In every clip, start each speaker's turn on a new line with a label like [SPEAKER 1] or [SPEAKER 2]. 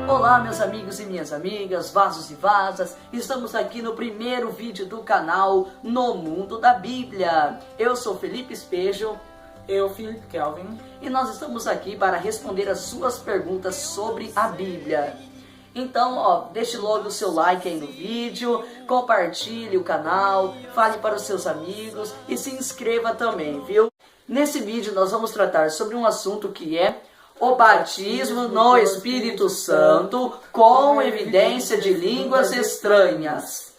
[SPEAKER 1] Olá, meus amigos e minhas amigas, vasos e vasas, estamos aqui no primeiro vídeo do canal No Mundo da Bíblia. Eu sou Felipe Espejo.
[SPEAKER 2] Eu, Felipe Kelvin.
[SPEAKER 1] E nós estamos aqui para responder as suas perguntas sobre a Bíblia. Então, deixe logo o seu like aí no vídeo, compartilhe o canal, fale para os seus amigos e se inscreva também, viu? Nesse vídeo nós vamos tratar sobre um assunto que é o batismo no Espírito Santo com evidência de línguas estranhas.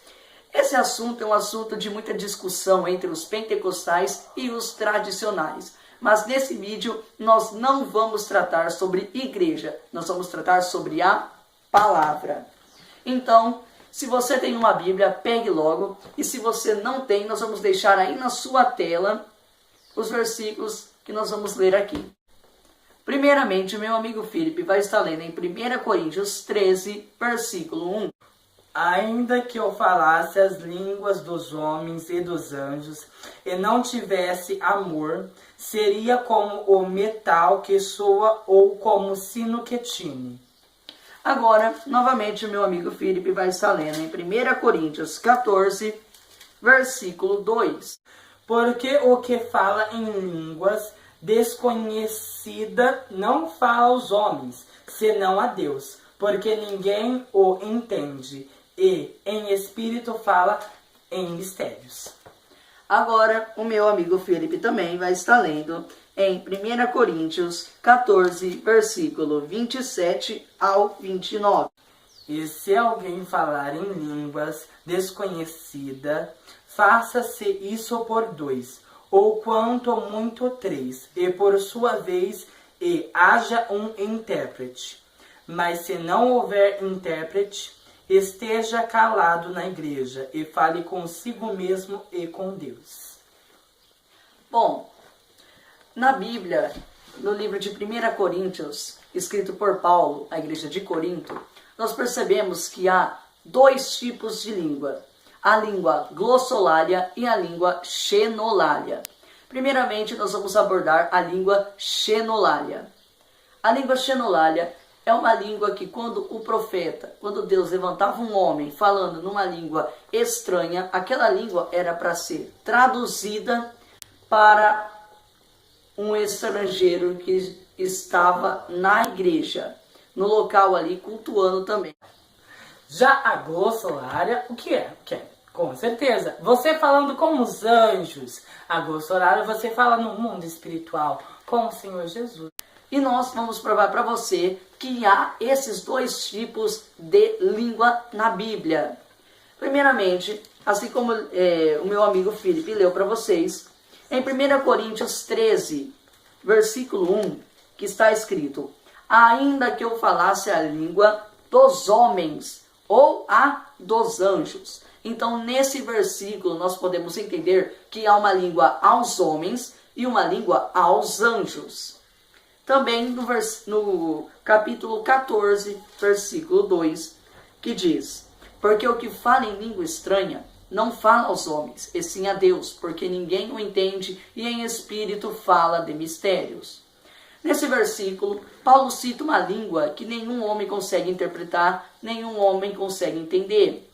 [SPEAKER 1] Esse assunto é um assunto de muita discussão entre os pentecostais e os tradicionais. Mas nesse vídeo nós não vamos tratar sobre igreja, nós vamos tratar sobre a palavra. Então, se você tem uma Bíblia, pegue logo. E se você não tem, nós vamos deixar aí na sua tela os versículos que nós vamos ler aqui. Primeiramente, o meu amigo Felipe vai estar lendo em 1 Coríntios 13, versículo 1.
[SPEAKER 2] Ainda que eu falasse as línguas dos homens e dos anjos, e não tivesse amor, seria como o metal que soa ou como o sino que tine.
[SPEAKER 1] Agora, novamente, o meu amigo Felipe vai estar lendo em 1 Coríntios 14, versículo 2.
[SPEAKER 2] Porque o que fala em línguas desconhecida não fala aos homens, senão a Deus, porque ninguém o entende, e em espírito fala em mistérios.
[SPEAKER 1] Agora, o meu amigo Felipe também vai estar lendo em 1 Coríntios 14, versículo 27 ao 29.
[SPEAKER 2] E se alguém falar em línguas desconhecida, faça-se isso por 2, ou quanto muito 3, e por sua vez haja um intérprete. Mas se não houver intérprete, esteja calado na igreja e fale consigo mesmo e com Deus.
[SPEAKER 1] Bom, na Bíblia, no livro de 1 Coríntios, escrito por Paulo, à igreja de Corinto, nós percebemos que há dois tipos de língua. A língua glossolária e a língua xenolária. Primeiramente, nós vamos abordar a língua xenolária. A língua xenolária é uma língua que quando Deus levantava um homem falando numa língua estranha, aquela língua era para ser traduzida para um estrangeiro que estava na igreja, no local ali, cultuando também.
[SPEAKER 2] Já a glossolária, o que é? Com certeza, você falando com os anjos. A glossolária, você fala no mundo espiritual, com o Senhor Jesus.
[SPEAKER 1] E nós vamos provar para você que há esses dois tipos de língua na Bíblia. Primeiramente, assim como o meu amigo Felipe leu para vocês, em 1 Coríntios 13, versículo 1, que está escrito: ainda que eu falasse a língua dos homens ou a dos anjos. Então, nesse versículo, nós podemos entender que há uma língua aos homens e uma língua aos anjos. Também no capítulo 14, versículo 2, que diz: porque o que fala em língua estranha não fala aos homens, e sim a Deus, porque ninguém o entende, e em espírito fala de mistérios. Nesse versículo, Paulo cita uma língua que nenhum homem consegue interpretar, nenhum homem consegue entender.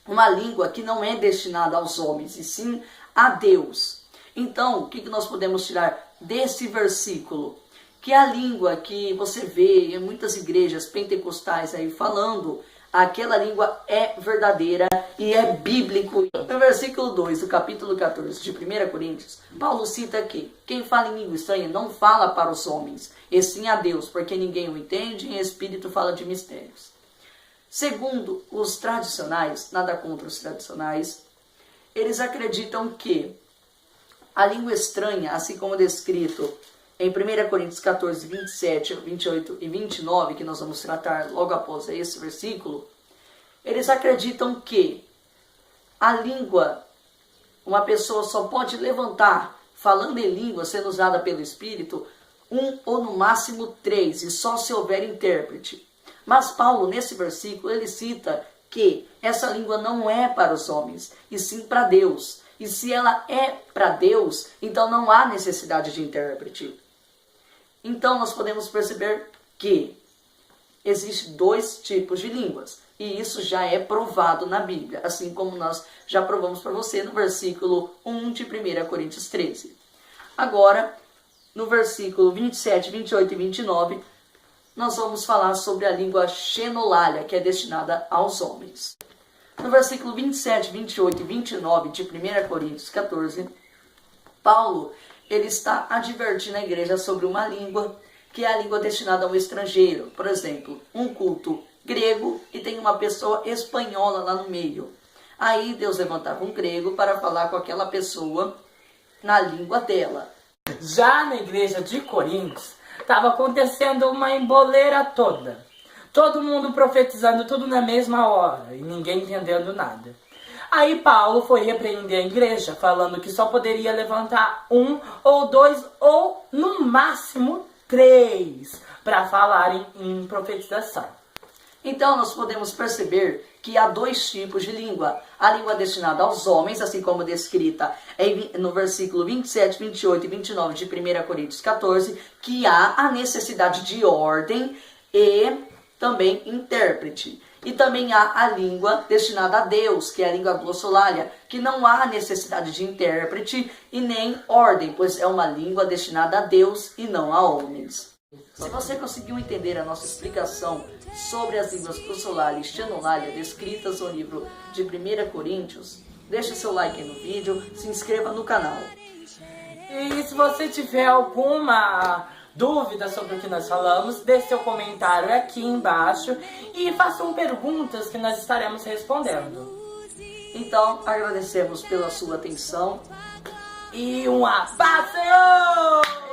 [SPEAKER 1] Uma língua que não é destinada aos homens, e sim a Deus. Então, o que nós podemos tirar desse versículo? Que a língua que você vê em muitas igrejas pentecostais aí falando, aquela língua é verdadeira e é bíblico. No versículo 2 do capítulo 14 de 1 Coríntios, Paulo cita que quem fala em língua estranha não fala para os homens, e sim a Deus, porque ninguém o entende e em espírito fala de mistérios. Segundo os tradicionais, nada contra os tradicionais, eles acreditam que a língua estranha, assim como descrito em 1 Coríntios 14, 27, 28 e 29, que nós vamos tratar logo após esse versículo, eles acreditam que a língua, uma pessoa só pode levantar, falando em língua, sendo usada pelo Espírito, 1 ou no máximo 3, e só se houver intérprete. Mas Paulo, nesse versículo, ele cita que essa língua não é para os homens, e sim para Deus. E se ela é para Deus, então não há necessidade de intérprete. Então nós podemos perceber que existem dois tipos de línguas. E isso já é provado na Bíblia, assim como nós já provamos para você no versículo 1 de 1 Coríntios 13. Agora, no versículo 27, 28 e 29, nós vamos falar sobre a língua xenolalia, que é destinada aos homens. No versículo 27, 28 e 29 de 1 Coríntios 14, Paulo ele está advertindo a igreja sobre uma língua que é a língua destinada ao estrangeiro. Por exemplo, um culto grego e tem uma pessoa espanhola lá no meio. Aí Deus levantava um grego para falar com aquela pessoa na língua dela.
[SPEAKER 2] Já na igreja de Coríntios, estava acontecendo uma emboleira toda. Todo mundo profetizando tudo na mesma hora e ninguém entendendo nada. Aí Paulo foi repreender a igreja, falando que só poderia levantar um ou dois ou no máximo 3 para falarem em profetização.
[SPEAKER 1] Então nós podemos perceber que há dois tipos de língua. A língua destinada aos homens, assim como descrita no versículo 27, 28 e 29 de 1 Coríntios 14, que há a necessidade de ordem e também intérprete. E também há a língua destinada a Deus, que é a língua glossolalia, que não há necessidade de intérprete e nem ordem, pois é uma língua destinada a Deus e não a homens. Se você conseguiu entender a nossa explicação sobre as línguas glossolalia e xenolalia descritas no livro de 1 Coríntios, deixe seu like aí no vídeo, se inscreva no canal.
[SPEAKER 2] E se você tiver alguma dúvida sobre o que nós falamos, deixe seu comentário aqui embaixo e façam perguntas que nós estaremos respondendo.
[SPEAKER 1] Então, agradecemos pela sua atenção
[SPEAKER 2] e um abraço!